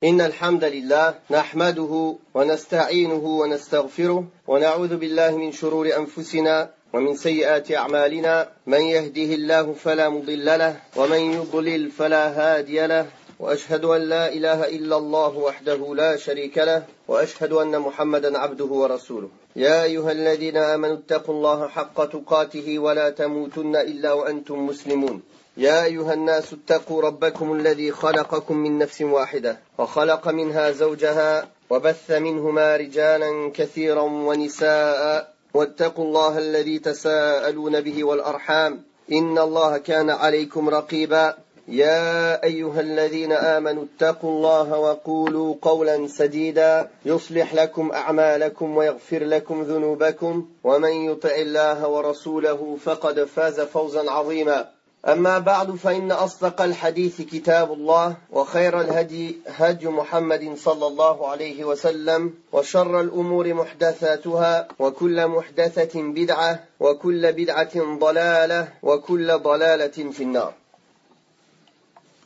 إن الحمد لله نحمده ونستعينه ونستغفره ونعوذ بالله من شرور أنفسنا ومن سيئات أعمالنا من يهده الله فلا مضل له ومن يضلل فلا هادي له وأشهد أن لا إله إلا الله وحده لا شريك له وأشهد أن محمدا عبده ورسوله يا أيها الذين آمنوا اتقوا الله حق تقاته ولا تموتن إلا وأنتم مسلمون يا أيها الناس اتقوا ربكم الذي خلقكم من نفس واحدة وخلق منها زوجها وبث منهما رجالا كثيرا ونساء واتقوا الله الذي تساءلون به والأرحام إن الله كان عليكم رقيبا يا أيها الذين آمنوا اتقوا الله وقولوا قولا سديدا يصلح لكم أعمالكم ويغفر لكم ذنوبكم ومن يطع الله ورسوله فقد فاز فوزا عظيما أما بعد فإن أصدق الحديث كتاب الله وخير الهدي هدي محمد صلى الله عليه وسلم وشر الأمور محدثاتها وكل محدثة بدعة وكل بدعة ضلالة وكل ضلالة في النار.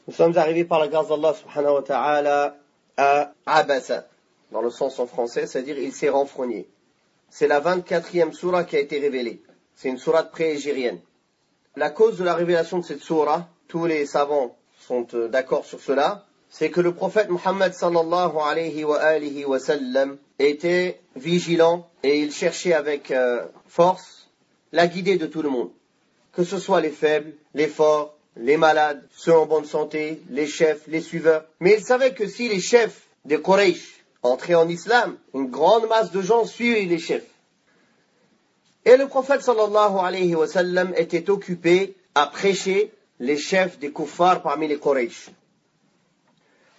Nous sommes arrivés par la grâce d'Allah subhanahu wa ta'ala à Abasa, dans le sens en français, c'est-à-dire il s'est renfrogné. C'est la 24e sourate qui a été révélée. C'est une sourate pré-égérienne. La cause de la révélation de cette sourate, tous les savants sont d'accord sur cela, c'est que le prophète Muhammad sallallahu alayhi wa sallam était vigilant et il cherchait avec force la guidée de tout le monde. Que ce soit les faibles, les forts, les malades, ceux en bonne santé, les chefs, les suiveurs. Mais il savait que si les chefs des Quraysh entraient en islam, une grande masse de gens suivaient les chefs. Et le prophète sallallahu alayhi wa sallam était occupé à prêcher les chefs des kuffars parmi les Quraysh.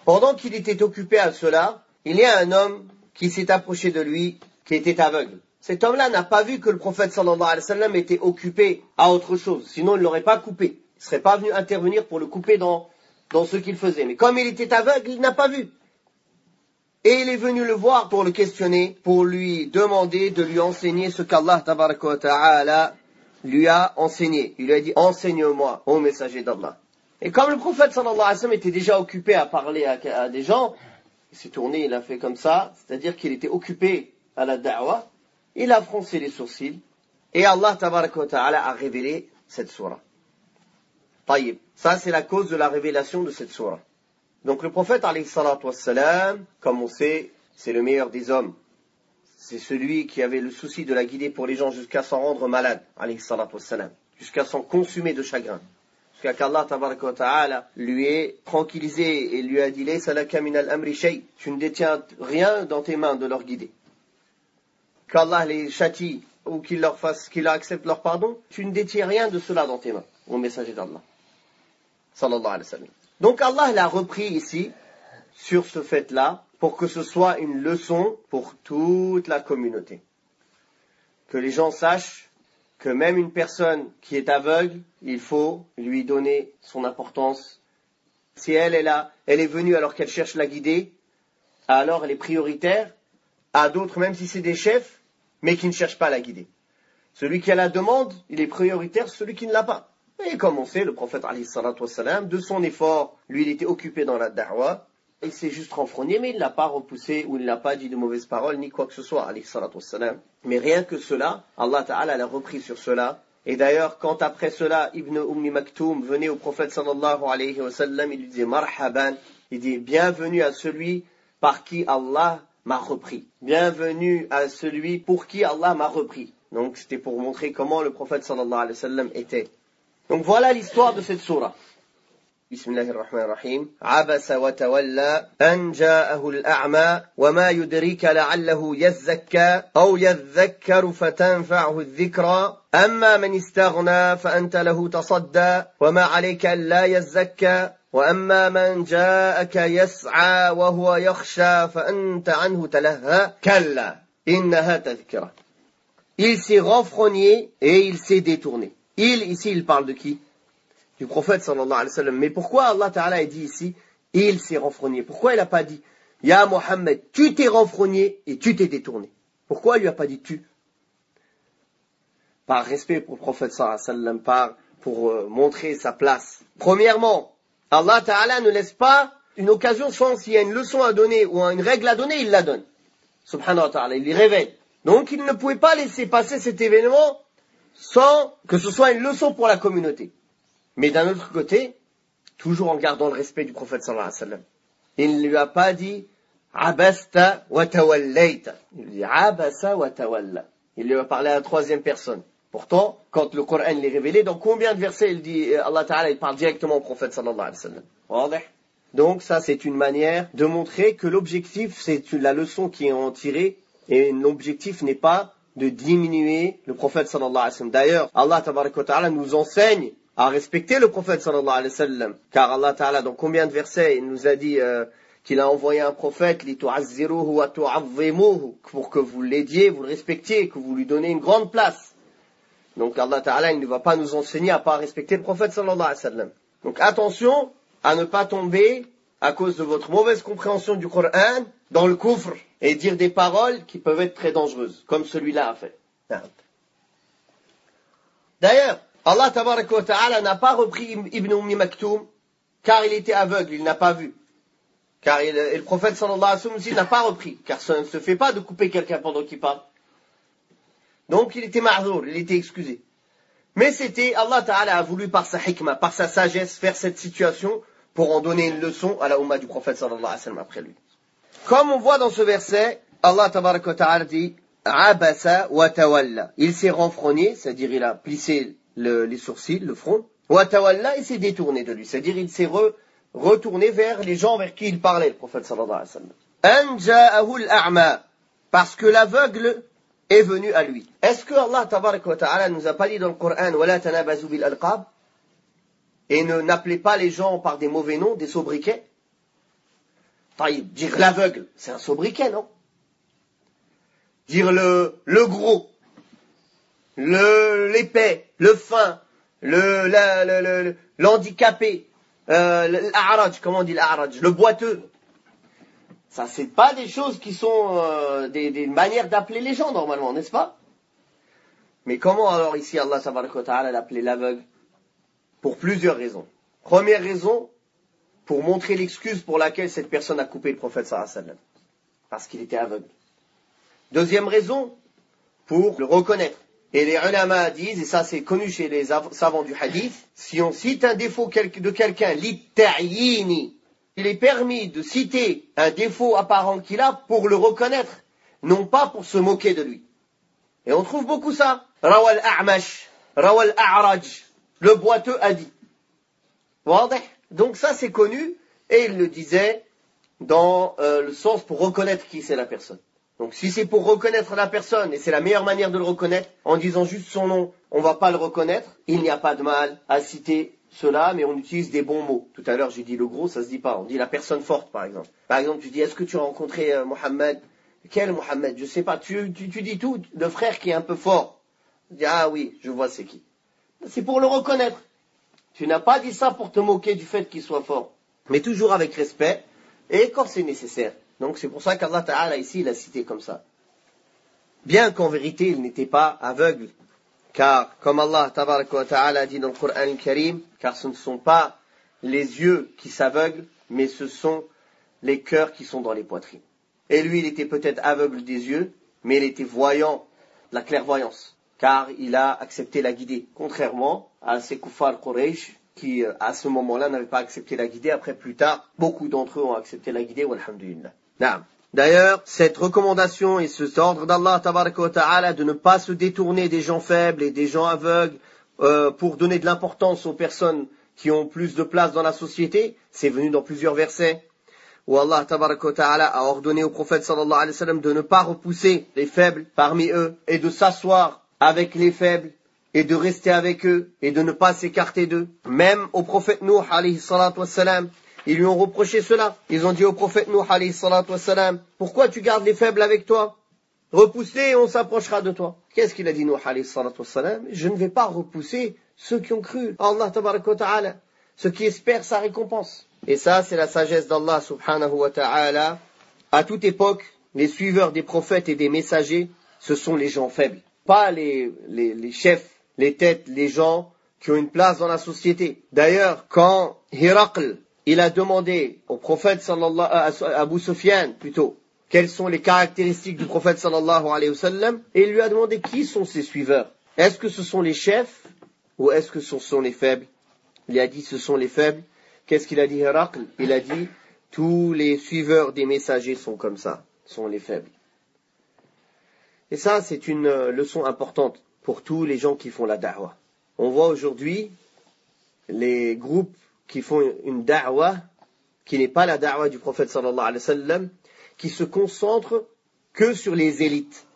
Pendant qu'il était occupé à cela, il y a un homme qui s'est approché de lui, qui était aveugle. Cet homme-là n'a pas vu que le prophète sallallahu alayhi wa sallam était occupé à autre chose, sinon il ne l'aurait pas coupé. Il ne serait pas venu intervenir pour le couper dans ce qu'il faisait. Mais comme il était aveugle, il n'a pas vu. Et il est venu le voir pour le questionner, pour lui demander de lui enseigner ce qu'Allah tabaraka wa ta'ala lui a enseigné. Il lui a dit, enseigne-moi, ô messager d'Allah. Et comme le prophète sallallahu alayhi wa sallam était déjà occupé à parler à des gens, il s'est tourné, il a fait comme ça, c'est-à-dire qu'il était occupé à la da'wah, il a froncé les sourcils, et Allah tabaraka wa ta'ala a révélé cette sourate. Taïb. Ça, c'est la cause de la révélation de cette sourate. Donc le prophète, alayhi salatu wassalam, comme on sait, c'est le meilleur des hommes. C'est celui qui avait le souci de la guider pour les gens jusqu'à s'en rendre malade, alayhi salatu wassalam, jusqu'à s'en consumer de chagrin. Jusqu'à qu'Allah tabaraka wa ta'ala lui ait tranquillisé et lui a dit, laysa laka min al-amri shay, tu ne détiens rien dans tes mains de leur guider. Qu'Allah les châtie ou qu'il leur accepte leur pardon, tu ne détiens rien de cela dans tes mains, au messager d'Allah. Sallallahu alayhi wa sallam. Donc Allah l'a repris ici, sur ce fait-là, pour que ce soit une leçon pour toute la communauté. Que les gens sachent que même une personne qui est aveugle, il faut lui donner son importance. Si elle est venue alors qu'elle cherche la guider, alors elle est prioritaire à d'autres, même si c'est des chefs, mais qui ne cherchent pas à la guider. Celui qui a la demande, il est prioritaire sur celui qui ne l'a pas. Et comme on sait, le prophète, alayhi salatu wassalam, de son effort, lui, il était occupé dans la da'wah, il s'est juste renfrogné, mais il ne l'a pas repoussé, ou il n'a pas dit de mauvaises paroles, ni quoi que ce soit, alayhi salatu wassalam. Mais rien que cela, Allah ta'ala l'a repris sur cela. Et d'ailleurs, quand après cela, Ibn Maktoum venait au prophète sallallahu alayhi wa sallam, il lui disait marhaban, il dit bienvenue à celui par qui Allah m'a repris. Bienvenue à celui pour qui Allah m'a repris. Donc c'était pour montrer comment le prophète sallallahu alayhi wa sallam était. Donc voilà l'histoire de cette sourate. Bismillahirrahmanirrahim. Abasa wa tawalla an ja'ahu al-a'ma wa ma yudrika la'allahu yazzakka aw yadhakkaru fatanfa'uhu adh-dhikra amma man istaghna fa anta lahu tasadda wa ma 'alayka alla yazzakka wa amma man ja'aka yas'a wa huwa yakhsha fa anta 'anhu talahha kalla innaha tadhkira. Il s'est renfrogné et il s'est détourné. Ici, il parle de qui? Du prophète sallallahu alayhi wa sallam. Mais pourquoi Allah ta'ala a dit ici, il s'est renfrogné? Pourquoi il n'a pas dit, Ya Mohammed, tu t'es renfrogné et tu t'es détourné? Pourquoi il lui a pas dit tu? Par respect pour le prophète sallallahu alayhi wa sallam, pour montrer sa place. Premièrement, Allah ta'ala ne laisse pas une occasion, soit s'il y a une leçon à donner ou une règle à donner, il la donne. Subhanahu wa ta'ala, il les révèle. Donc il ne pouvait pas laisser passer cet événement sans que ce soit une leçon pour la communauté. Mais d'un autre côté, toujours en gardant le respect du prophète sallallahu alayhi wa sallam. Il ne lui a pas dit Abasta wa tawallayta. Il lui dit Abasa wa tawalla. Il lui a parlé à la troisième personne. Pourtant, quand le Coran est révélé, dans combien de versets il dit Allah Ta'ala, il parle directement au prophète sallallahu alayhi wa sallam. Donc ça, c'est une manière de montrer que l'objectif, c'est la leçon qui est en tirée, et l'objectif n'est pas de diminuer le prophète sallallahu alayhi wa sallam. D'ailleurs, Allah Ta'ala nous enseigne à respecter le prophète sallallahu alayhi wa sallam. Car Allah Ta'ala, dans combien de versets, il nous a dit qu'il a envoyé un prophète pour que vous l'aidiez, vous le respectiez, que vous lui donnez une grande place. Donc Allah Ta'ala, il ne va pas nous enseigner à pas respecter le prophète sallallahu alayhi wa sallam. Donc attention à ne pas tomber, à cause de votre mauvaise compréhension du Coran, dans le kufr, et dire des paroles qui peuvent être très dangereuses, comme celui-là a fait. D'ailleurs, Allah Tabaraka wa Ta'ala n'a pas repris Ibn Maktoum, car il était aveugle, il n'a pas vu. Car le prophète sallallahu alayhi wa sallam aussi n'a pas repris, car ça ne se fait pas de couper quelqu'un pendant qu'il parle. Donc il était ma'zour, il était excusé. Mais c'était, Allah Ta'ala a voulu par sa hikmah, par sa sagesse, faire cette situation pour en donner une leçon à la Ummah du prophète sallallahu alayhi wa sallam après lui. Comme on voit dans ce verset, Allah Tabaraka wa Ta'ala dit Abasa wa tawalla. Il s'est renfrogné, c'est-à-dire il a plissé les sourcils, le front. Wa tawalla, il s'est détourné de lui, c'est-à-dire il s'est retourné vers les gens vers qui il parlait, le prophète sallallahu alayhi wa sallam. An ja'ahu al-a'ma, parce que l'aveugle est venu à lui. Est-ce que Allah Tabaraka wa Ta'ala nous a pas dit dans le Coran Wala tanabazu bil alqab, et n'appelez pas les gens par des mauvais noms, des sobriquets? Dire l'aveugle, c'est un sobriquet, non? Dire le gros, l'épais, le fin, l'handicapé, l'a'raj, comment on dit l'a'raj, le boiteux. Ça, c'est pas des choses qui sont des manières d'appeler les gens, normalement, n'est-ce pas? Mais comment alors ici Allah Tabaraka wa Ta'ala l'appelait l'aveugle? Pour plusieurs raisons. Première raison, pour montrer l'excuse pour laquelle cette personne a coupé le prophète sallallahu alayhi wa sallam. Parce qu'il était aveugle. Deuxième raison, pour le reconnaître. Et les ulama disent, et ça c'est connu chez les savants du hadith, si on cite un défaut de quelqu'un, litta'yini, il est permis de citer un défaut apparent qu'il a pour le reconnaître, non pas pour se moquer de lui. Et on trouve beaucoup ça. Rawal a'mash, rawal a'raj, le boiteux a dit. Donc ça c'est connu, et il le disait dans le sens pour reconnaître qui c'est la personne. Donc si c'est pour reconnaître la personne, et c'est la meilleure manière de le reconnaître, en disant juste son nom, on ne va pas le reconnaître, il n'y a pas de mal à citer cela, mais on utilise des bons mots. Tout à l'heure j'ai dit le gros, ça se dit pas, on dit la personne forte par exemple. Par exemple tu dis, est-ce que tu as rencontré Mohammed? Quel Mohammed? Je sais pas, tu dis tout, le frère qui est un peu fort. Tu dis, ah oui, je vois c'est qui. C'est pour le reconnaître. Tu n'as pas dit ça pour te moquer du fait qu'il soit fort, mais toujours avec respect, et quand c'est nécessaire. Donc c'est pour ça qu'Allah Ta'ala ici, il a cité comme ça. Bien qu'en vérité, il n'était pas aveugle. Car, comme Allah Ta'ala dit dans le Coran al-Karim, car ce ne sont pas les yeux qui s'aveuglent, mais ce sont les cœurs qui sont dans les poitrines. Et lui, il était peut-être aveugle des yeux, mais il était voyant, la clairvoyance. Car il a accepté la guidée. Contrairement à ces kuffar Quraysh, qui à ce moment-là n'avaient pas accepté la guidée. Après, plus tard, beaucoup d'entre eux ont accepté la guidée. Walhamdulillah. D'ailleurs, cette recommandation et cet ordre d'Allah Tabaraka wa Ta'ala de ne pas se détourner des gens faibles et des gens aveugles pour donner de l'importance aux personnes qui ont plus de place dans la société, c'est venu dans plusieurs versets où Allah Tabaraka wa Ta'ala a ordonné au prophète sallallahu alayhi wa sallam de ne pas repousser les faibles parmi eux et de s'asseoir avec les faibles et de rester avec eux et de ne pas s'écarter d'eux. Même au prophète Nuh alayhi salatu wassalam, ils lui ont reproché cela. Ils ont dit au prophète Nuh alayhi salatu wassalam, pourquoi tu gardes les faibles avec toi? Repousse-les et on s'approchera de toi. Qu'est-ce qu'il a dit Nuh alayhi salatu wassalam? Je ne vais pas repousser ceux qui ont cru à Allah tabaraka wa ta'ala, ceux qui espèrent sa récompense. Et ça, c'est la sagesse d'Allah subhanahu wa ta'ala. À toute époque, les suiveurs des prophètes et des messagers, ce sont les gens faibles. Pas les chefs, les têtes, les gens qui ont une place dans la société. D'ailleurs, quand Hiraql, il a demandé au prophète à Abu Sufyan plutôt, quelles sont les caractéristiques du prophète sallallahu alayhi wa sallam, et il lui a demandé qui sont ses suiveurs. Est-ce que ce sont les chefs ou est-ce que ce sont les faibles? Il a dit ce sont les faibles. Qu'est-ce qu'il a dit Héracl? Il a dit tous les suiveurs des messagers sont comme ça, sont les faibles. Et ça, c'est une leçon importante pour tous les gens qui font la da'wah. On voit aujourd'hui les groupes qui font une da'wah qui n'est pas la da'wah du prophète sallallahu alayhi wa sallam, qui se concentrent que sur les élites.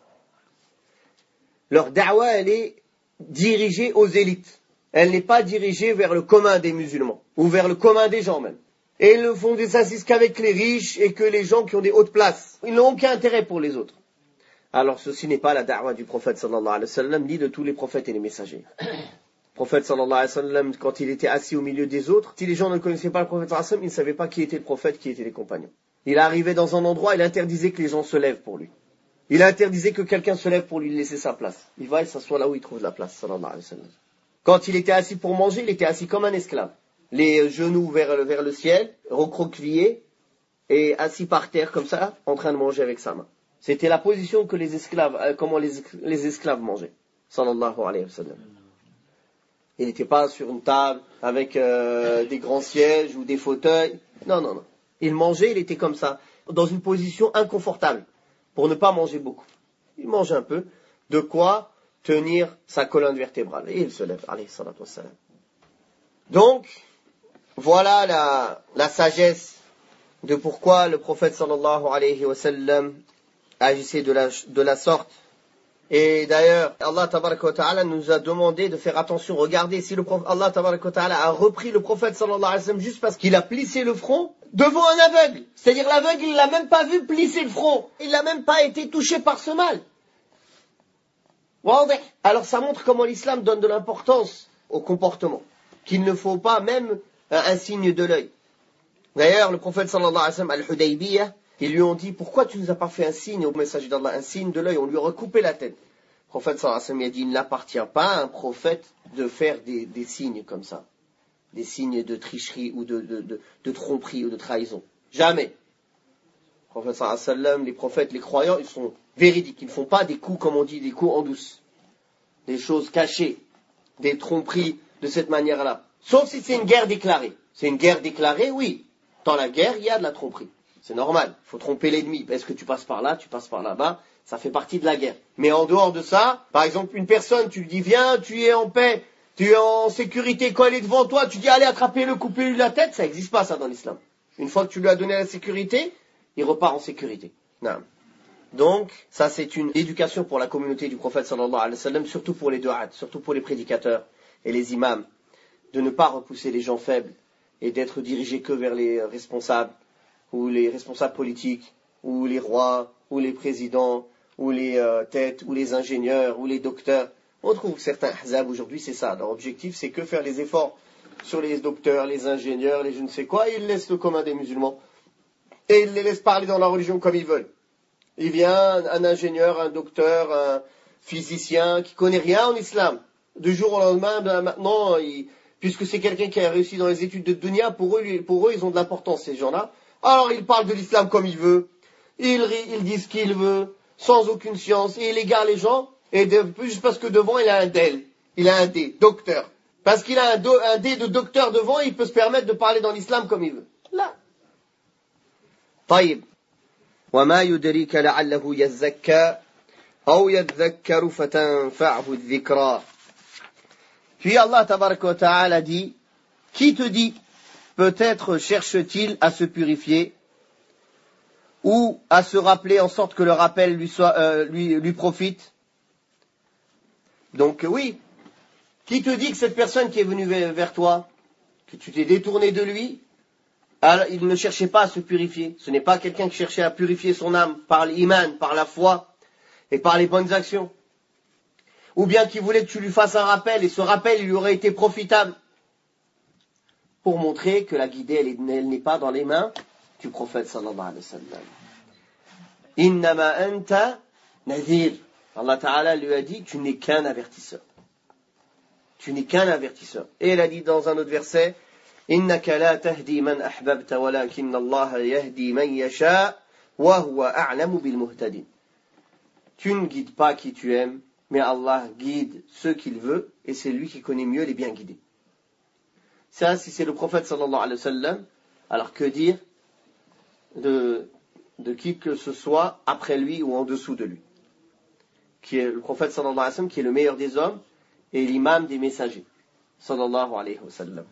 Leur da'wah, elle est dirigée aux élites. Elle n'est pas dirigée vers le commun des musulmans, ou vers le commun des gens même. Et ils ne font des assises qu'avec les riches et que les gens qui ont des hautes places. Ils n'ont aucun intérêt pour les autres. Alors ceci n'est pas la da'wah du prophète sallallahu alayhi wa sallam, ni de tous les prophètes et les messagers. Le prophète sallallahu alayhi wa sallam, quand il était assis au milieu des autres, si les gens ne connaissaient pas le prophète sallallahu alayhi wa sallam, ils ne savaient pas qui était le prophète, qui étaient les compagnons. Il arrivait dans un endroit, il interdisait que les gens se lèvent pour lui. Il interdisait que quelqu'un se lève pour lui laisser sa place. Il va et s'assoit là où il trouve la place, sallallahu alayhi wa sallam. Quand il était assis pour manger, il était assis comme un esclave. Les genoux vers le ciel, recroquevillés, et assis par terre comme ça, en train de manger avec sa main. C'était la position que les esclaves, comment les esclaves mangeaient, sallallahu alayhi wa sallam. Il n'était pas sur une table avec des grands sièges ou des fauteuils. Non, non, non. Il mangeait, il était comme ça, dans une position inconfortable, pour ne pas manger beaucoup. Il mangeait un peu, de quoi tenir sa colonne vertébrale. Et il se lève, alayhi salatu wassalam. Donc, voilà la sagesse de pourquoi le prophète sallallahu alayhi wa sallam agissait de la sorte. Et d'ailleurs, Allah tabaraka wa ta'ala nous a demandé de faire attention. Regardez, si Allah tabaraka wa ta'ala a repris le prophète sallallahu alayhi wa sallam juste parce qu'il a plissé le front devant un aveugle. C'est-à-dire l'aveugle, il l'a même pas vu plisser le front. Il n'a même pas été touché par ce mal. Alors ça montre comment l'islam donne de l'importance au comportement. Qu'il ne faut pas même un signe de l'œil. D'ailleurs, le prophète sallallahu alayhi wa sallam, al-Hudaybiyah, ils lui ont dit, pourquoi tu nous as pas fait un signe au messager d'Allah, un signe de l'œil? On lui a recoupé la tête. Le prophète sallallahu alayhi wa sallam a dit, il n'appartient pas à un prophète de faire des signes comme ça. Des signes de tricherie ou de tromperie ou de trahison. Jamais. Le prophète sallallahu alayhi wa sallam, les prophètes, les croyants, ils sont véridiques. Ils ne font pas des coups, comme on dit, des coups en douce. Des choses cachées. Des tromperies de cette manière-là. Sauf si c'est une guerre déclarée. C'est une guerre déclarée, oui. Dans la guerre, il y a de la tromperie. C'est normal. Il faut tromper l'ennemi. Est-ce que tu passes par là, tu passes par là-bas? Ça fait partie de la guerre. Mais en dehors de ça, par exemple, une personne, tu lui dis, viens, tu es en paix, tu es en sécurité, quand elle est devant toi, tu dis, allez, attrapez-le, coupez-lui la tête, ça n'existe pas, ça, dans l'islam. Une fois que tu lui as donné la sécurité, il repart en sécurité. Non. Donc, ça, c'est une éducation pour la communauté du prophète sallallahu alayhi wa sallam, surtout pour les du'at, surtout pour les prédicateurs et les imams, de ne pas repousser les gens faibles et d'être dirigés que vers les responsables, ou les responsables politiques, ou les rois, ou les présidents, ou les têtes, ou les ingénieurs, ou les docteurs. On trouve certains ahzab aujourd'hui, c'est ça. Leur objectif, c'est que faire les efforts sur les docteurs, les ingénieurs, les je ne sais quoi, et ils laissent le commun des musulmans. Et ils les laissent parler dans la religion comme ils veulent. Il vient un ingénieur, un docteur, un physicien qui connaît rien en islam. Du jour au lendemain, maintenant, puisque c'est quelqu'un qui a réussi dans les études de dunya, pour eux, ils ont de l'importance, ces gens-là. Alors, il parle de l'islam comme il veut. Il dit ce qu'il veut, sans aucune science. Et il égare les gens, et juste parce que devant, il a un del. Il a un D, docteur. Parce qu'il a un D de docteur devant, il peut se permettre de parler dans l'islam comme il veut. Là. طيب. وما يدريك لعله يزكى أو يذكر فتنفعه الذكرى. Puis Allah tabaraka wa ta'ala dit, qui te dit, peut-être cherche-t-il à se purifier ou à se rappeler en sorte que le rappel lui profite. Donc oui, qui te dit que cette personne qui est venue vers toi, que tu t'es détourné de lui, alors, il ne cherchait pas à se purifier. Ce n'est pas quelqu'un qui cherchait à purifier son âme par l'iman, par la foi et par les bonnes actions. Ou bien qu'il voulait que tu lui fasses un rappel, et ce rappel il lui aurait été profitable. Pour montrer que la guidée, elle n'est pas dans les mains du prophète sallallahu alayhi wa sallam. Innama anta nadhir. Allah Ta'ala lui a dit, tu n'es qu'un avertisseur. Tu n'es qu'un avertisseur. Et il a dit dans un autre verset, إنك لا تهدي من أحببت ولكن الله يهدي من يشاء وهو أعلم بالمهتدين. Tu ne guides pas qui tu aimes, mais Allah guide ceux qu'il veut, et c'est lui qui connaît mieux les bien guidés. Ça, si c'est le prophète sallallahu alayhi wa sallam, alors que dire de qui que ce soit après lui ou en dessous de lui, qui est le prophète sallallahu alayhi wa sallam, qui est le meilleur des hommes et l'imam des messagers sallallahu alayhi wa sallam.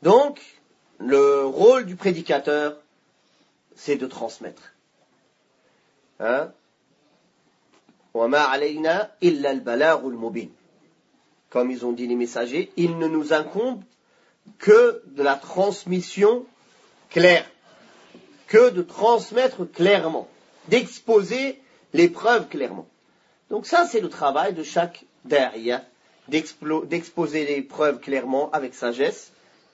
Donc, le rôle du prédicateur, c'est de transmettre. Hein? وَمَا عَلَيْنَا إِلَّا الْبَلَاغُ الْمُبِينُ. Comme ils ont dit les messagers, il ne nous incombe que de la transmission claire, que de transmettre clairement, d'exposer les preuves clairement. Donc ça, c'est le travail de chaque da'iya, d'exposer les preuves clairement avec sagesse,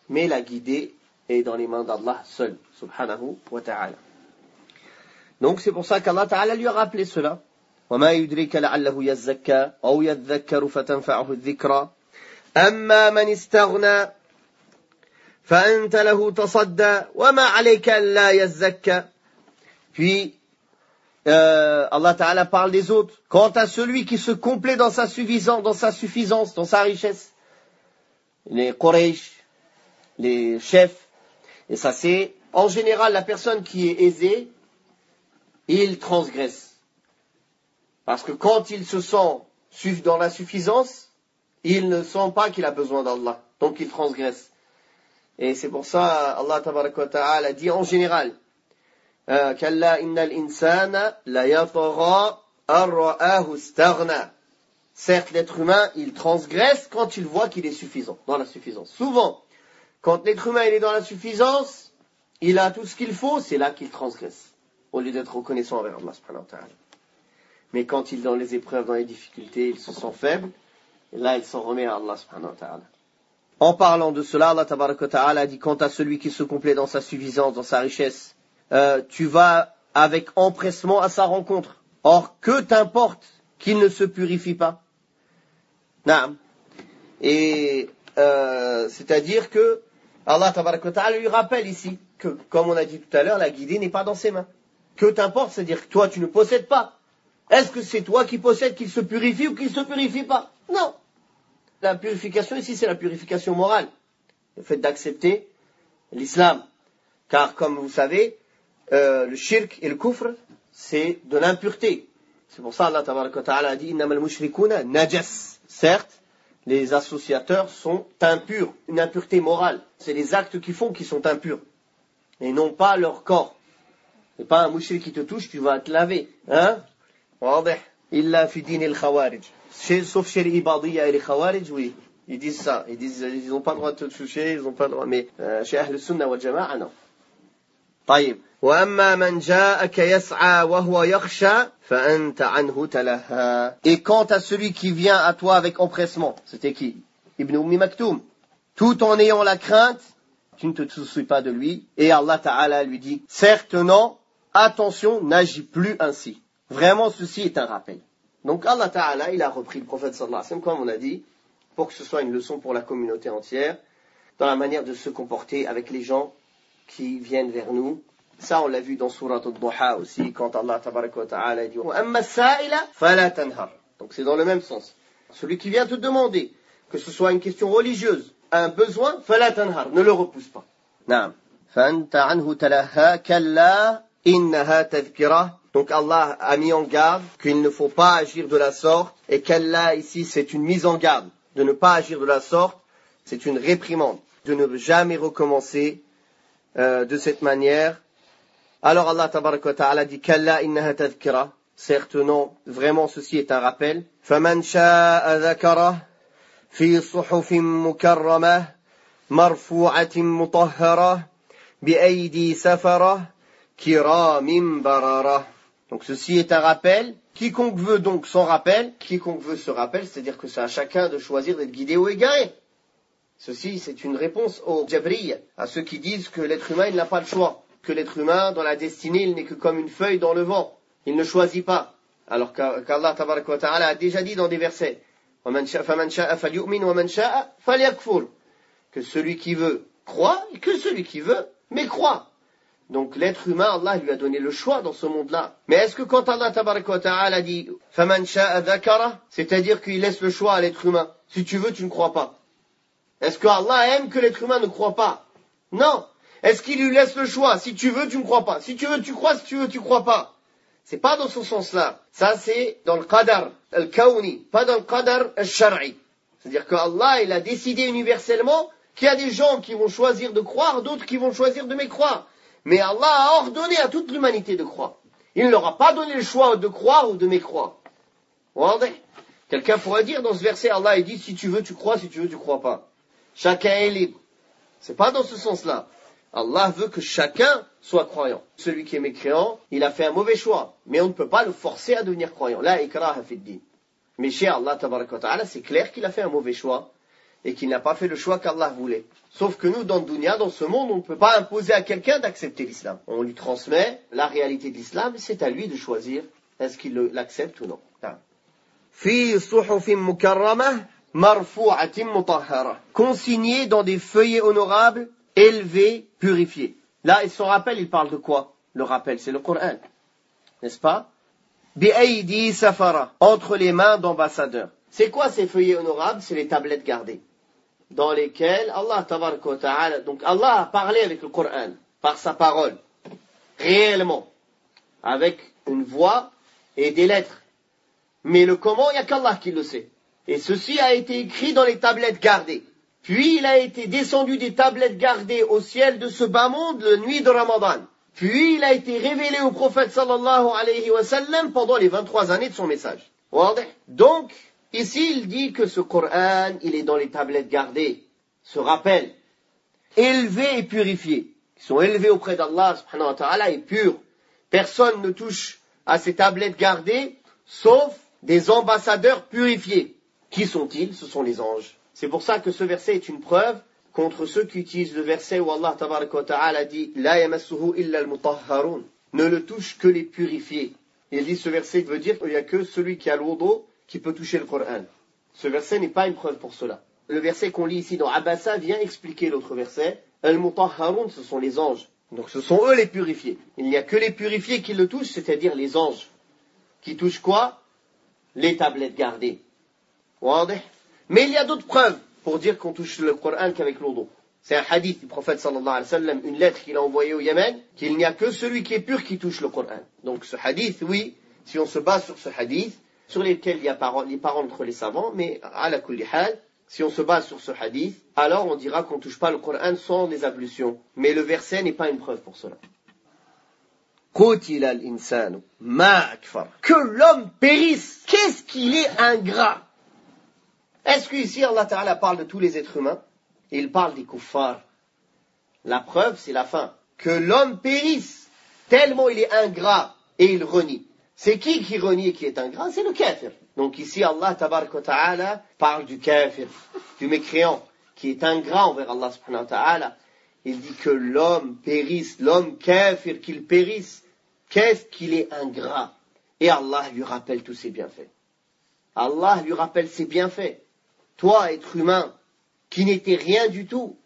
mais la guider est dans les mains d'Allah seul, subhanahu wa ta'ala. Donc c'est pour ça qu'Allah ta'ala lui a rappelé cela. وَمَا يُدْرِكَ لَعَلَّهُ يَزَّكَّى أَوْ يَذَّكَّرُ فَتَنْفَعُهُ الذِّكْرَى أَمَّا مَنِ اسْتَغْنَى فَأَنْتَ لَهُ تَصَدَّى وَمَا عَلَيْكَ أَلَّا يَزَّكَّى. Puis Allah ta'ala parle des autres. Quant à celui qui se complaît dans sa suffisance, dans sa richesse, les Quraysh, les chefs, et ça c'est en général la personne qui est aisée, il transgresse. Parce que quand il se sent dans la suffisance, il ne sent pas qu'il a besoin d'Allah. Donc il transgresse. Et c'est pour ça Allah tabaraka wa ta'ala dit en général Kalla innal insana la yatagha ar-ra'ahu istaghna. Certes, l'être humain, il transgresse quand il voit qu'il est suffisant, dans la suffisance. Souvent, quand l'être humain il est dans la suffisance, il a tout ce qu'il faut, c'est là qu'il transgresse, au lieu d'être reconnaissant envers Allah subhanahu wa ta'ala. Mais quand il est dans les épreuves, dans les difficultés, il se sent faible, et là il s'en remet à Allah subhanahu wa ta'ala. En parlant de cela, Allah tabaraka wa ta'ala dit, quant à celui qui se complaît dans sa suffisance, dans sa richesse, tu vas avec empressement à sa rencontre. Or, que t'importe qu'il ne se purifie pas? Naam. Et c'est-à-dire que Allah tabaraka wa ta'ala lui rappelle ici que, comme on a dit tout à l'heure, la guidée n'est pas dans ses mains. Que t'importe, c'est-à-dire que toi tu ne possèdes pas. Est-ce que c'est toi qui possèdes qu'il se purifie ou qu'il ne se purifie pas? Non. La purification ici, c'est la purification morale. Le fait d'accepter l'islam. Car comme vous savez, le shirk et le kufr, c'est de l'impureté. C'est pour ça Allah tabaraka wa ta'ala a dit innamal mushrikuna najas. Certes, les associateurs sont impurs, une impureté morale. C'est les actes qu'ils font qui sont impurs. Et non pas leur corps. C'est pas un mushrik qui te touche, tu vas te laver. Hein? واضح إلا في دين الخوارج sauf chez les ibadiyya et les khawarij, oui, ils disent ça, ils n'ont pas le droit de te toucher, ils n'ont pas le droit, mais chez Ahl al-Sunnah wal Jama'a, non. طيب وأما من جاءك يسعى وهو يخشى فأنت عنه تلهى. Et quant à celui qui vient à toi avec empressement, c'était qui? Ibn Ummi Maktoum. Tout en ayant la crainte, tu ne te soucies pas de lui, et Allah Ta'ala lui dit, certes non, attention, n'agis plus ainsi. Vraiment, ceci est un rappel. Donc Allah Ta'ala, il a repris le prophète sallallahu alayhi wa sallam, comme on a dit, pour que ce soit une leçon pour la communauté entière, dans la manière de se comporter avec les gens qui viennent vers nous. Ça, on l'a vu dans Surat al-Duha aussi, quand Allah Ta'ala dit وَأَمَّا السَّائِلَ فَلَا تَنْهَرْ. Donc c'est dans le même sens. Celui qui vient te demander, que ce soit une question religieuse, un besoin, فَلَا تَنْهَرْ, ne le repousse pas. نعم. فَأَنْتَ عَنْهُ تَلَهَا كَلَّا إِنَّهَا تَذْكِرَةٌ. Donc Allah a mis en garde qu'il ne faut pas agir de la sorte, et qu'Allah ici c'est une mise en garde de ne pas agir de la sorte, c'est une réprimande, de ne jamais recommencer de cette manière. Alors Allah tabaraka wa ta'ala dit Kalla innaha tadhkira. Certes non, vraiment ceci est un rappel. Faman sha'a dhakara fi suhufin mukarramah marfu'atin mutahhara bi aydi safara kiramin barara. Donc ceci est un rappel. Quiconque veut donc s'en rappelle, quiconque veut se rappelle, c'est-à-dire que c'est à chacun de choisir d'être guidé ou égaré. Ceci, c'est une réponse aux Jabriya, à ceux qui disent que l'être humain, il n'a pas le choix. Que l'être humain, dans la destinée, il n'est que comme une feuille dans le vent. Il ne choisit pas. Alors qu'Allah tabaraka wa ta'ala a déjà dit dans des versets فَمَنْ شَاءَ فَلْيُؤْمِنْ وَمَنْ شَاءَ فَلْيَكْفُرْ. que celui qui veut croit et que celui qui veut mécroit. Donc l'être humain, Allah lui a donné le choix dans ce monde-là. Mais est-ce que quand Allah tabaraka wa ta'ala dit « Faman sha'a dhakara », c'est-à-dire qu'il laisse le choix à l'être humain, si tu veux, tu ne crois pas. Est-ce que Allah aime que l'être humain ne croit pas? Non. Est-ce qu'il lui laisse le choix? Si tu veux, tu ne crois pas. Si tu veux, tu crois. Si tu veux, tu crois pas. C'est pas dans ce sens-là. Ça, c'est dans le qadar al-kawni, pas dans le qadar al-shar'i. C'est-à-dire que Allah, il a décidé universellement qu'il y a des gens qui vont choisir de croire, d'autres qui vont choisir de mécroire. Mais Allah a ordonné à toute l'humanité de croire. Il ne leur a pas donné le choix de croire ou de mécroire. Vous voyez? Quelqu'un pourrait dire dans ce verset, Allah, il dit, si tu veux, tu crois, si tu veux, tu crois pas. Chacun est libre. C'est pas dans ce sens-là. Allah veut que chacun soit croyant. Celui qui est mécréant, il a fait un mauvais choix. Mais on ne peut pas le forcer à devenir croyant. La ikraha fid din. Mais chez Allah, tabaraka wa ta'ala, c'est clair qu'il a fait un mauvais choix. Et qu'il n'a pas fait le choix qu'Allah voulait. Sauf que nous, dans le dunya, dans ce monde, on ne peut pas imposer à quelqu'un d'accepter l'islam. On lui transmet la réalité de l'islam, c'est à lui de choisir est-ce qu'il l'accepte ou non. Fi suhufin mukarramah marfu'atin mutahhara. Consigné dans des feuillets honorables, élevés, purifiés. Là, son rappel, il parle de quoi? Le rappel, c'est le Coran. N'est-ce pas? Bi'aydi safara. Entre les mains d'ambassadeurs. C'est quoi ces feuillets honorables? C'est les tablettes gardées. Dans lesquelles Allah tabaraka wa ta'ala, donc Allah a parlé avec le Coran, par sa parole, réellement, avec une voix et des lettres. Mais le comment, il n'y a qu'Allah qui le sait. Et ceci a été écrit dans les tablettes gardées. Puis il a été descendu des tablettes gardées au ciel de ce bas monde, la nuit de Ramadan. Puis il a été révélé au prophète sallallahu alayhi wa sallam pendant les 23 années de son message. Donc, ici, il dit que ce Coran, il est dans les tablettes gardées, ce rappel, élevé et purifié. Ils sont élevés auprès d'Allah, subhanahu wa ta'ala, et purs. Personne ne touche à ces tablettes gardées, sauf des ambassadeurs purifiés. Qui sont-ils? Ce sont les anges. C'est pour ça que ce verset est une preuve contre ceux qui utilisent le verset où Allah tabaraka wa ta'ala dit « La yamassuhu illa al-mutahharun » ne le touche que les purifiés. Il dit ce verset veut dire qu'il n'y a que celui qui a le wudu qui peut toucher le Coran. Ce verset n'est pas une preuve pour cela. Le verset qu'on lit ici dans Abasa vient expliquer l'autre verset. Al-Mutahharun, ce sont les anges. Donc ce sont eux les purifiés. Il n'y a que les purifiés qui le touchent, c'est-à-dire les anges. Qui touchent quoi? Les tablettes gardées. Mais il y a d'autres preuves pour dire qu'on touche le Coran qu'avec l'wudu. C'est un hadith du prophète sallallahu alayhi wa sallam, une lettre qu'il a envoyée au Yémen, qu'il n'y a que celui qui est pur qui touche le Coran. Donc ce hadith, oui, si on se base sur ce hadith, sur lesquels il y a les paroles entre les savants, mais à la kulli hal, si on se base sur ce hadith, alors on dira qu'on ne touche pas le Coran sans les ablutions. Mais le verset n'est pas une preuve pour cela. Qutila al-insanu ma akfar. Que l'homme périsse. Qu'est-ce qu'il est ingrat. Est-ce qu'ici Allah Ta'ala parle de tous les êtres humains? Il parle des kuffars. La preuve, c'est la fin. Que l'homme périsse tellement il est ingrat et il renie. C'est qui renie et qui est ingrat? C'est le kafir. Donc ici, Allah tabaraka wa ta'ala parle du kafir, du mécréant, qui est ingrat envers Allah subhanahu wa ta'ala. Il dit que l'homme périsse, l'homme kafir, qu'il périsse. Qu'est-ce qu'il est ingrat? Et Allah lui rappelle tous ses bienfaits. Allah lui rappelle ses bienfaits. Toi, être humain, qui n'étais rien du tout,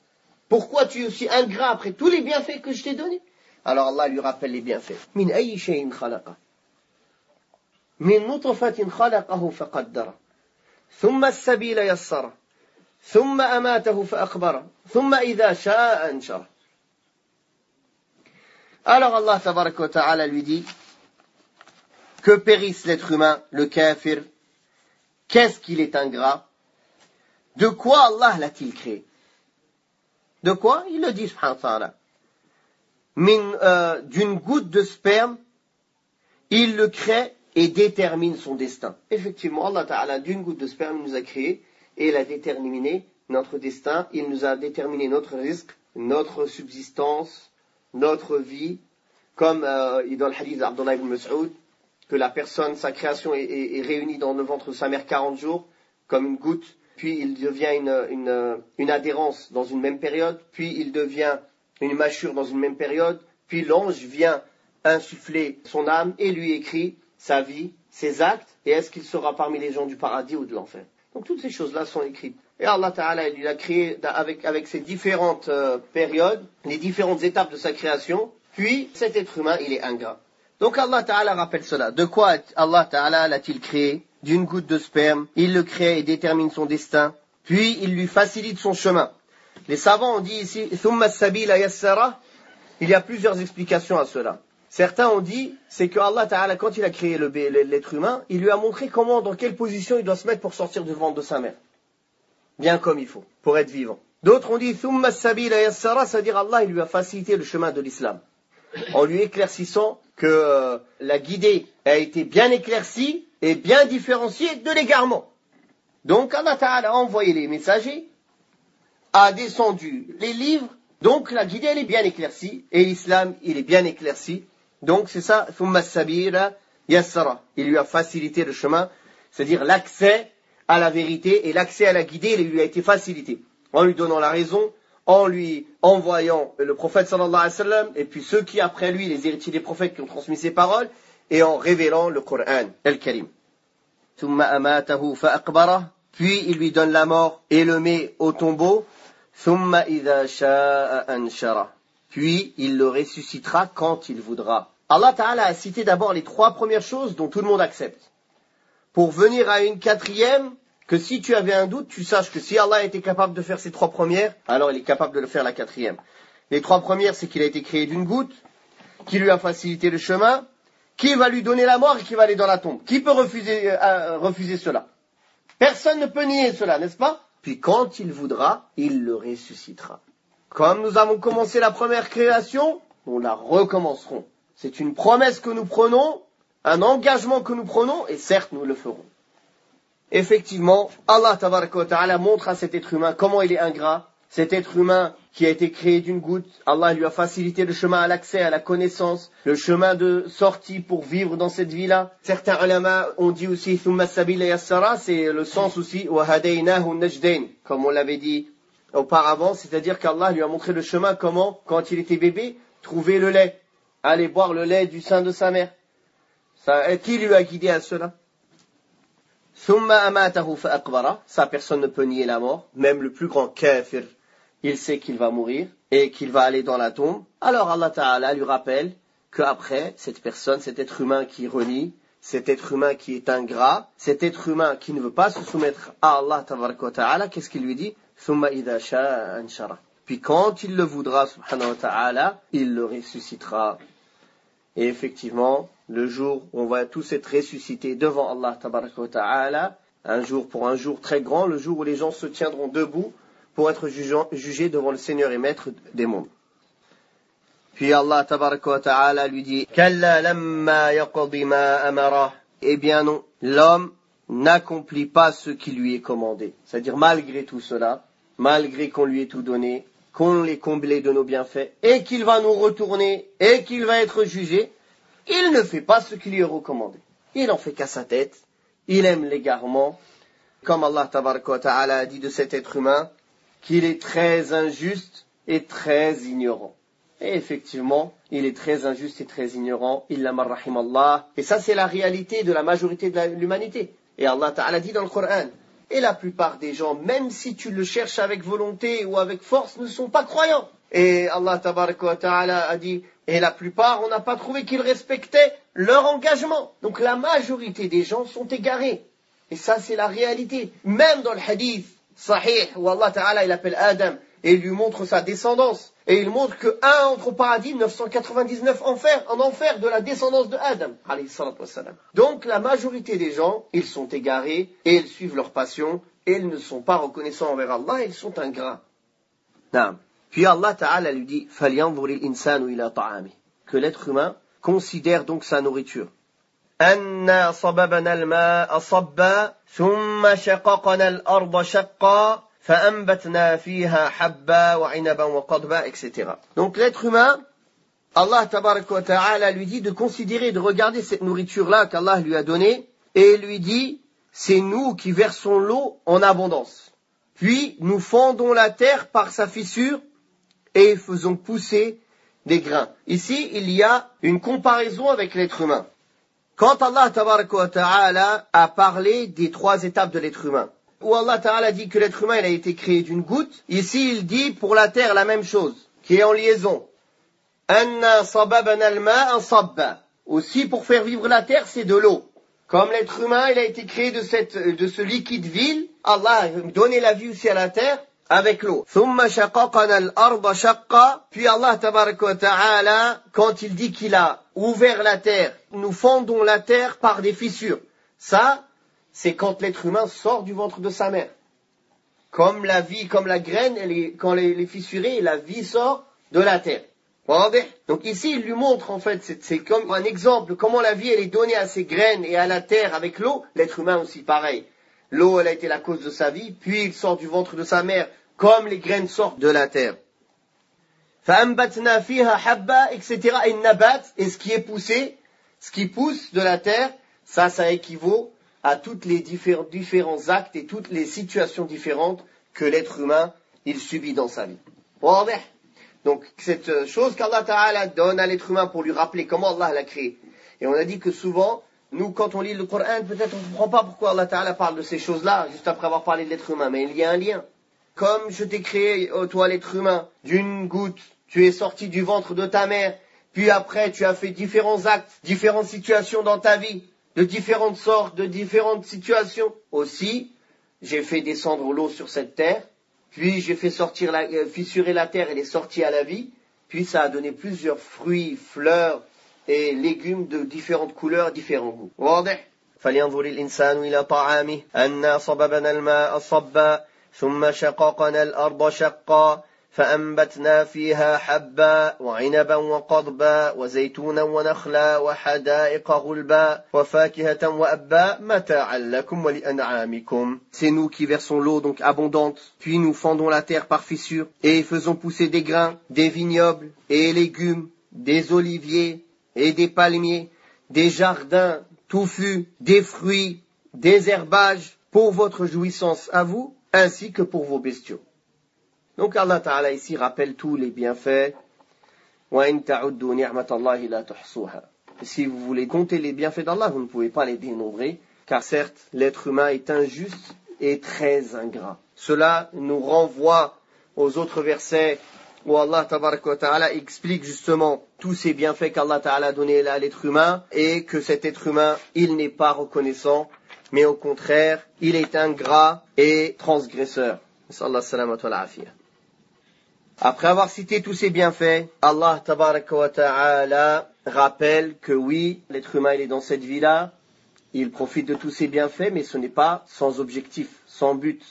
pourquoi tu es aussi ingrat après tous les bienfaits que je t'ai donnés? Alors Allah lui rappelle les bienfaits. Min ayyi shay'in khalaqa. من نطفة خلقه فقدره ثم السبيل يسره ثم أماته فأقبره ثم إذا شاء أنشره. Alors Allah tabaraka wa ta'ala lui dit que périsse l'être humain, le kafir. Qu'est-ce qu'il est ingrat? De quoi Allah l'a-t-il créé? De quoi? Il le dit subhanahu wa ta'ala. D'une goutte de sperme, il le crée et détermine son destin. Effectivement, Allah Ta'ala, d'une goutte de sperme, nous a créé et il a déterminé notre destin. Il nous a déterminé notre risque, notre subsistance, notre vie. Comme dans le hadith d'Abdullah ibn Mas'ud, que la personne, sa création est réunie dans le ventre de sa mère 40 jours, comme une goutte. Puis il devient une adhérence dans une même période. Puis il devient une mâchure dans une même période. Puis l'ange vient insuffler son âme et lui écrit sa vie, ses actes, et est-ce qu'il sera parmi les gens du paradis ou de l'enfer. Donc toutes ces choses-là sont écrites. Et Allah Ta'ala, il l'a créé avec ses différentes périodes, les différentes étapes de sa création. Puis, cet être humain, il est ingrat. Donc Allah Ta'ala rappelle cela. De quoi Allah Ta'ala l'a-t-il créé? D'une goutte de sperme. Il le crée et détermine son destin. Puis, il lui facilite son chemin. Les savants ont dit ici, Thumma sabila yassara. Il y a plusieurs explications à cela. Certains ont dit, c'est que Allah Ta'ala, quand il a créé l'être humain, il lui a montré comment, dans quelle position il doit se mettre pour sortir du ventre de sa mère. Bien comme il faut, pour être vivant. D'autres ont dit, Thumma sabila yassara, c'est-à-dire Allah, il lui a facilité le chemin de l'islam. En lui éclaircissant que la guidée a été bien éclaircie et bien différenciée de l'égarement. Donc Allah Ta'ala a envoyé les messagers, a descendu les livres, donc la guidée elle est bien éclaircie, et l'islam il est bien éclairci. Donc c'est ça, Thumma sabila yassara. Il lui a facilité le chemin, c'est-à-dire l'accès à la vérité et l'accès à la guidée, il lui a été facilité. En lui donnant la raison, en lui envoyant le prophète sallallahu alayhi wa sallam, et puis ceux qui après lui, les héritiers des prophètes qui ont transmis ses paroles, et en révélant le Coran, Al-Karim. Thumma amatahu fa'aqbara. Puis il lui donne la mort et le met au tombeau. Thumma idha sha'a anshara. Puis il le ressuscitera quand il voudra. Allah Ta'ala a cité d'abord les 3 premières choses dont tout le monde accepte. Pour venir à une 4e, que si tu avais un doute, tu saches que si Allah était capable de faire ces 3 premières, alors il est capable de le faire la 4e. Les 3 premières, c'est qu'il a été créé d'une goutte, qui lui a facilité le chemin, qui va lui donner la mort et qui va aller dans la tombe. Qui peut refuser cela? Personne ne peut nier cela, n'est-ce pas? Puis quand il voudra, il le ressuscitera. Comme nous avons commencé la première création, nous la recommencerons. C'est une promesse que nous prenons, un engagement que nous prenons, et certes nous le ferons. Effectivement, Allah Tabaraka wa Ta'ala montre à cet être humain comment il est ingrat. Cet être humain qui a été créé d'une goutte, Allah lui a facilité le chemin à l'accès, à la connaissance, le chemin de sortie pour vivre dans cette vie-là. Certains ulama ont dit aussi, Thumma sabila yassara, c'est le sens aussi, wa hadaynahu najdain, comme on l'avait dit auparavant, c'est-à-dire qu'Allah lui a montré le chemin comment, quand il était bébé, trouver le lait, aller boire le lait du sein de sa mère. Qui lui a guidé à cela? Thumma amatahu fa'aqbara, ça personne ne peut nier la mort, même le plus grand kafir, il sait qu'il va mourir et qu'il va aller dans la tombe. Alors Allah Ta'ala lui rappelle qu'après, cette personne, cet être humain qui renie, cet être humain qui est ingrat, cet être humain qui ne veut pas se soumettre à Allah Ta'ala, qu'est-ce qu'il lui dit? Thumma idha sha'a anshara. Puis quand il le voudra, subhanahu wa ta'ala, il le ressuscitera. Et effectivement, le jour où on va tous être ressuscités devant Allah Ta'ala, un jour très grand, le jour où les gens se tiendront debout pour être jugés devant le Seigneur et Maître des mondes. Puis Allah Ta'ala lui dit, Kalla lamma yaqdi ma amara. Eh bien non, l'homme n'accomplit pas ce qui lui est commandé. C'est-à-dire malgré tout cela, malgré qu'on lui ait tout donné, qu'on l'ait comblé de nos bienfaits, et qu'il va nous retourner, et qu'il va être jugé, il ne fait pas ce qui lui est recommandé. Il en fait qu'à sa tête, il aime l'égarement, comme Allah Ta'ala a dit de cet être humain, qu'il est très injuste et très ignorant. Et effectivement, il est très injuste et très ignorant, illa man rahim Allah. Et ça, c'est la réalité de la majorité de l'humanité. Et Allah Ta'ala dit dans le Coran, et la plupart des gens, même si tu le cherches avec volonté ou avec force, ne sont pas croyants. Et Allah Ta'ala a dit, et la plupart, on n'a pas trouvé qu'ils respectaient leur engagement. Donc la majorité des gens sont égarés. Et ça, c'est la réalité. Même dans le hadith sahih, où Allah Ta'ala, il appelle Adam, et il lui montre sa descendance. Et il montre que un entre au paradis, 999 en enfer de la descendance de Adam. Donc la majorité des gens, ils sont égarés, et ils suivent leur passion, et ils ne sont pas reconnaissants envers Allah, ils sont ingrats. Non. Puis Allah Ta'ala lui dit, فَلْيَنْظُرِ الْإِنسَانُ إِلَى طَعَامِهِ, que l'être humain considère donc sa nourriture. أَنَّا صَبَبْنَا الْمَاءَ صَبًّا ثُمَّ شَقَقْنَا الْأَرْضَ شَقًّا فَأَنْبَتْنَا فِيهَا حَبًّا وَعِنَبًا وَقَضْبًا, etc. Donc l'être humain, Allah Ta'ala lui dit de considérer, de regarder cette nourriture-là qu'Allah lui a donnée, et lui dit, c'est nous qui versons l'eau en abondance. Puis nous fendons la terre par sa fissure, et faisons pousser des grains. Ici, il y a une comparaison avec l'être humain. Quand Allah Ta'ala a parlé des 3 étapes de l'être humain, où Allah Ta'ala dit que l'être humain il a été créé d'une goutte, ici il dit pour la terre la même chose, qui est en liaison. Anna sababana al-ma'a sabba. Aussi pour faire vivre la terre, c'est de l'eau. Comme l'être humain il a été créé de ce liquide vil, Allah a donné la vie aussi à la terre avec l'eau. Thumma shaqaqana al-arda shaqqa. Puis Allah Tabaraka wa Ta'ala, quand il dit qu'il a ouvert la terre, nous fendons la terre par des fissures. Ça, c'est quand l'être humain sort du ventre de sa mère. Comme la vie, comme la graine, quand elle est fissurée, la vie sort de la terre. Donc ici, il lui montre en fait, c'est comme un exemple, comment la vie elle est donnée à ces graines et à la terre avec l'eau. L'être humain aussi pareil. L'eau, elle a été la cause de sa vie, puis il sort du ventre de sa mère, comme les graines sortent de la terre. فَأَنْبَتْنَا فِيهَا حَبًّا, etc. Et nabat, et ce qui est poussé, ce qui pousse de la terre, ça équivaut à toutes les différents actes et toutes les situations différentes que l'être humain, il subit dans sa vie. Donc, cette chose qu'Allah Ta'ala donne à l'être humain pour lui rappeler comment Allah l'a créé. Et on a dit que souvent, nous, quand on lit le Coran, peut-être on ne comprend pas pourquoi Allah Ta'ala parle de ces choses-là, juste après avoir parlé de l'être humain. Mais il y a un lien. Comme je t'ai créé, toi l'être humain, d'une goutte, tu es sorti du ventre de ta mère, puis après tu as fait différents actes, différentes situations dans ta vie, de différentes sortes, de différentes situations. Aussi, j'ai fait descendre l'eau sur cette terre, puis j'ai fait fissurer la terre, elle est sortie à la vie, puis ça a donné plusieurs fruits, fleurs et légumes de différentes couleurs, différents goûts. واضح؟ فلينظر الإنسان إلى طعامه أنا صببنا الماء صبا ثم شققنا الأرض شقا فأنبتنا فيها حبا وعنبا وقضبا وزيتونا ونخلا وحدائق غلبا وفاكهة وأبا متاعا لكم ولأنعامكم. C'est nous qui versons l'eau donc abondante, puis nous fendons la terre par fissures et faisons pousser des grains, des vignobles et légumes, des oliviers et des palmiers, des jardins touffus, des fruits, des herbages pour votre jouissance à vous, ainsi que pour vos bestiaux. Donc Allah Ta'ala ici rappelle tous les bienfaits. Si vous voulez compter les bienfaits d'Allah, vous ne pouvez pas les dénombrer, car certes, l'être humain est injuste et très ingrat. Cela nous renvoie aux autres versets où Allah Ta'ala explique justement tous ces bienfaits qu'Allah Ta'ala a donnés à l'être humain et que cet être humain, il n'est pas reconnaissant, mais au contraire, il est ingrat et transgresseur. Après avoir cité tous ces bienfaits, Allah Ta'ala rappelle que oui, l'être humain il est dans cette vie-là, il profite de tous ces bienfaits, mais ce n'est pas sans objectif, sans but.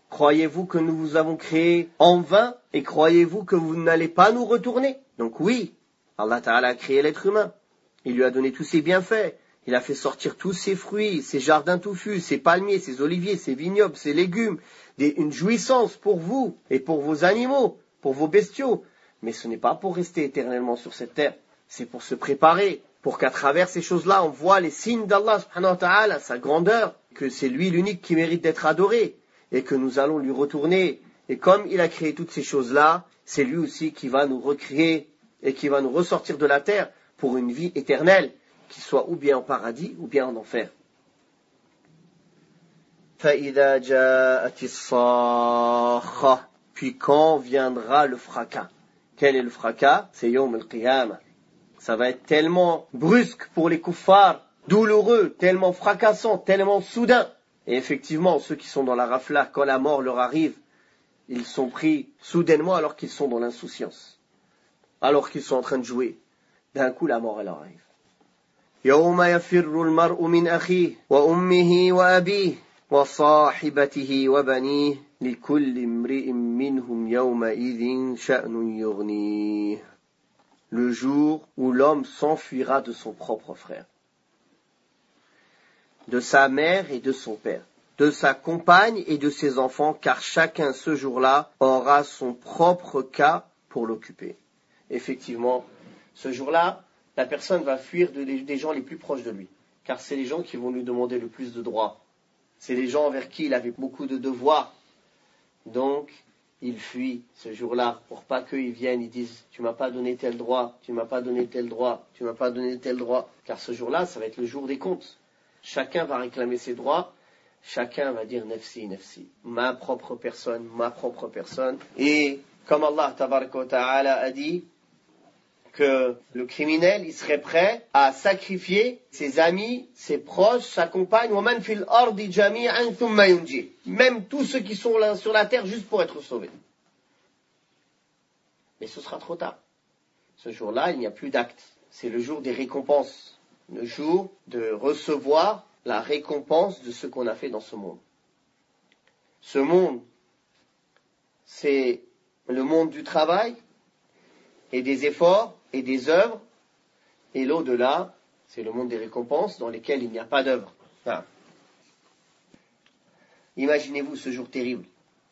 Croyez-vous que nous vous avons créé en vain et croyez-vous que vous n'allez pas nous retourner? Donc oui, Allah Ta'ala a créé l'être humain, il lui a donné tous ses bienfaits, il a fait sortir tous ses fruits, ses jardins touffus, ses palmiers, ses oliviers, ses vignobles, ses légumes, une jouissance pour vous et pour vos animaux, pour vos bestiaux. Mais ce n'est pas pour rester éternellement sur cette terre, c'est pour se préparer, pour qu'à travers ces choses-là, on voit les signes d'Allah, subhanahu wa ta'ala, sa grandeur, que c'est lui l'unique qui mérite d'être adoré, et que nous allons lui retourner. Et comme il a créé toutes ces choses-là, c'est lui aussi qui va nous recréer et qui va nous ressortir de la terre pour une vie éternelle, qui soit ou bien en paradis ou bien en enfer. فَإِذَا جَاءَتِ الصَّاخَّةُ. Puis quand viendra le fracas? Quel est le fracas? C'est Yawm al-Qiyamah. Ça va être tellement brusque pour les kuffars, douloureux, tellement fracassant, tellement soudain. Et effectivement, ceux qui sont dans la rafla, quand la mort leur arrive, ils sont pris soudainement alors qu'ils sont dans l'insouciance, alors qu'ils sont en train de jouer. D'un coup, la mort elle arrive. يَوْمَ يَفِرُّ الْمَرْءُ مِنْ أَخِيهِ وَأُمِّهِ وَأَبِيهِ وَصَاحِبَتِهِ وَبَنِيهِ لِكُلِّ امْرِئٍ مِّنْهُمْ يَوْمَئِذٍ شَأْنٌ يُغْنِيهِ. Le jour où l'homme s'enfuira de son propre frère, de sa mère et de son père, de sa compagne et de ses enfants, car chacun ce jour-là aura son propre cas pour l'occuper. Effectivement, ce jour-là, la personne va fuir des gens les plus proches de lui, car c'est les gens qui vont lui demander le plus de droits. C'est les gens envers qui il avait beaucoup de devoirs. Donc, il fuit ce jour-là pour pas qu'ils viennent, ils disent « Tu m'as pas donné tel droit, tu m'as pas donné tel droit, tu m'as pas donné tel droit. » Car ce jour-là, ça va être le jour des comptes. Chacun va réclamer ses droits, chacun va dire nafsi, nafsi, ma propre personne. Et comme Allah tabaraka wa ta'ala a dit que le criminel, il serait prêt à sacrifier ses amis, ses proches, sa compagne, وَمَنْ فِي الْأَرْضِ جَمِيعًا ثُمَّ يُنْجِيهِ, même tous ceux qui sont là sur la terre juste pour être sauvés. Mais ce sera trop tard. Ce jour-là, il n'y a plus d'acte. C'est le jour des récompenses, le jour de recevoir la récompense de ce qu'on a fait dans ce monde. Ce monde, c'est le monde du travail et des efforts et des œuvres, et l'au-delà, c'est le monde des récompenses dans lesquelles il n'y a pas d'œuvre. Enfin, imaginez-vous ce jour terrible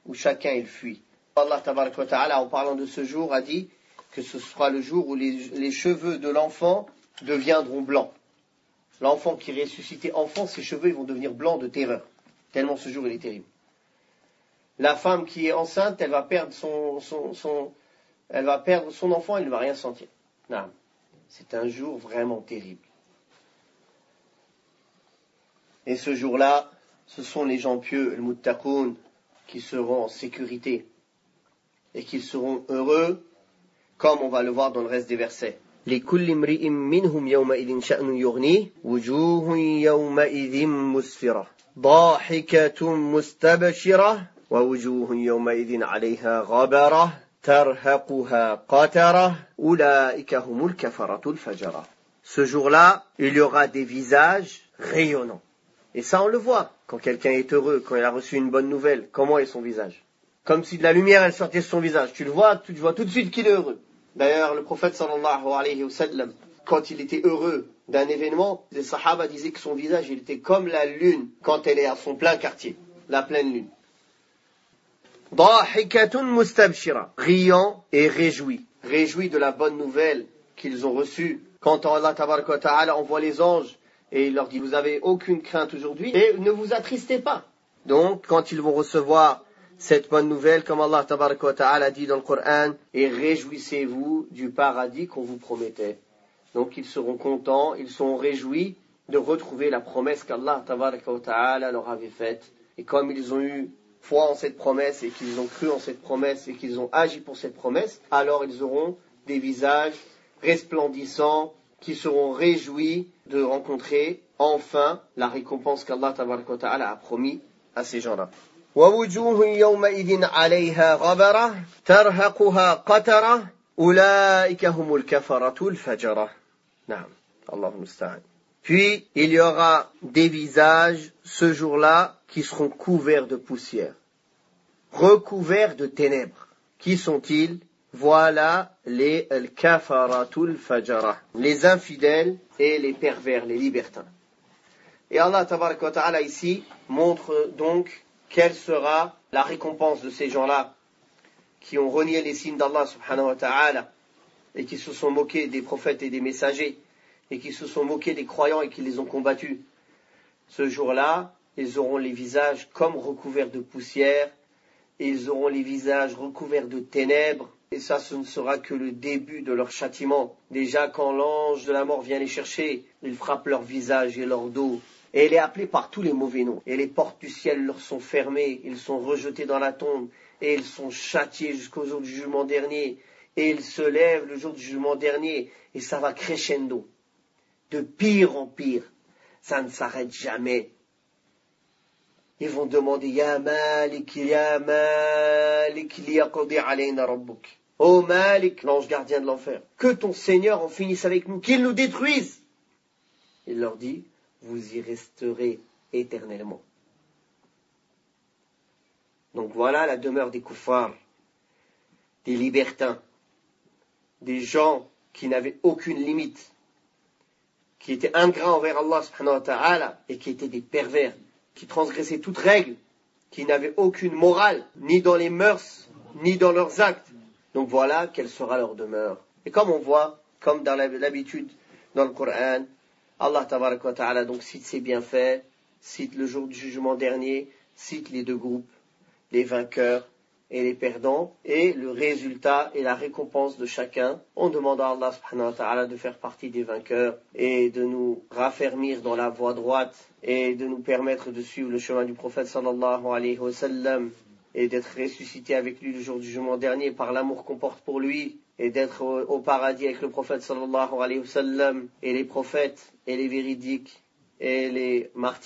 où chacun il fuit. Allah tabaraka wa ta'ala, en parlant de ce jour, a dit que ce sera le jour où les cheveux de l'enfant deviendront blancs. L'enfant qui est ressuscité enfant, ses cheveux ils vont devenir blancs de terreur. Tellement ce jour il est terrible. La femme qui est enceinte, elle va perdre son enfant, elle ne va rien sentir. Non. C'est un jour vraiment terrible. Et ce jour-là, ce sont les gens pieux, le muttaqoun, qui seront en sécurité et qui seront heureux, comme on va le voir dans le reste des versets. لكل امرئ منهم يومئذ شأن يغنيه وجوه يومئذ مسفرة ضاحكة مستبشرة ووجوه يومئذ عليها غبرة ترهقها قترة أولئك هم الكفرة الفجرة. Ce jour-là, il y aura des visages rayonnants. Et ça, on le voit. Quand quelqu'un est heureux, quand il a reçu une bonne nouvelle, comment est son visage? Comme si de la lumière, elle sortait de son visage. Tu vois tout de suite qu'il est heureux. D'ailleurs, le prophète sallallahu alayhi wa sallam, quand il était heureux d'un événement, les sahaba disaient que son visage, il était comme la lune quand elle est à son plein quartier, la pleine lune. ضاحكة مستبشرة, riant et réjoui de la bonne nouvelle qu'ils ont reçue. Quand Allah tabaraka wa ta'ala envoie les anges et il leur dit, vous avez aucune crainte aujourd'hui et ne vous attristez pas. Donc, quand ils vont recevoir cette bonne nouvelle, comme Allah tabaraka wa ta'ala dit dans le Coran, et réjouissez-vous du paradis qu'on vous promettait. Donc ils seront contents, ils sont réjouis de retrouver la promesse qu'Allah tabaraka wa ta'ala leur avait faite. Et comme ils ont eu foi en cette promesse et qu'ils ont cru en cette promesse et qu'ils ont agi pour cette promesse, alors ils auront des visages resplendissants qui seront réjouis de rencontrer enfin la récompense qu'Allah tabaraka wa ta'ala a promis à ces gens-là. ووجوه يومئذ عليها غبرة ترهقها قترة أولئك هم الكفرة الفجرة. نعم الله المستعان. Puis il y aura des visages ce jour-là qui seront couverts de poussière, recouverts de ténèbres. Qui sont-ils? Voilà les al-kafaratul fajara, les infidèles et les pervers, les libertins. Et Allah tabaraka wa ta'ala ici montre donc quelle sera la récompense de ces gens-là qui ont renié les signes d'Allah subhanahu wa ta'ala et qui se sont moqués des prophètes et des messagers et qui se sont moqués des croyants et qui les ont combattus. Ce jour-là, ils auront les visages comme recouverts de poussière et ils auront les visages recouverts de ténèbres. Et ça, ce ne sera que le début de leur châtiment. Déjà, quand l'ange de la mort vient les chercher, il frappe leur visage et leur dos. Et elle est appelée par tous les mauvais noms. Et les portes du ciel leur sont fermées, ils sont rejetés dans la tombe, et ils sont châtiés jusqu'au jour du jugement dernier. Et ils se lèvent le jour du jugement dernier, et ça va crescendo. De pire en pire. Ça ne s'arrête jamais. Ils vont demander, Ya Malik, liyaqdi alayna rabbuk. Oh Malik, l'ange gardien de l'enfer, que ton Seigneur en finisse avec nous, qu'il nous détruise. Il leur dit, vous y resterez éternellement. Donc voilà la demeure des kuffars, des libertins, des gens qui n'avaient aucune limite, qui étaient ingrats envers Allah subhanahu wa ta'ala et qui étaient des pervers, qui transgressaient toute règle, qui n'avaient aucune morale, ni dans les mœurs, ni dans leurs actes. Donc voilà quelle sera leur demeure. Et comme on voit, comme dans l'habitude dans le Coran, Allah tabaraka wa ta'ala donc cite ses bienfaits, cite le jour du jugement dernier, cite les deux groupes, les vainqueurs et les perdants, et le résultat et la récompense de chacun. On demande à Allah subhanahu wa ta'ala de faire partie des vainqueurs et de nous raffermir dans la voie droite et de nous permettre de suivre le chemin du prophète sallallahu alayhi wa sallam et d'être ressuscité avec lui le jour du jugement dernier par l'amour qu'on porte pour lui et d'être au paradis avec le prophète sallallahu alayhi wa sallam et les prophètes et les véridiques et les martyrs.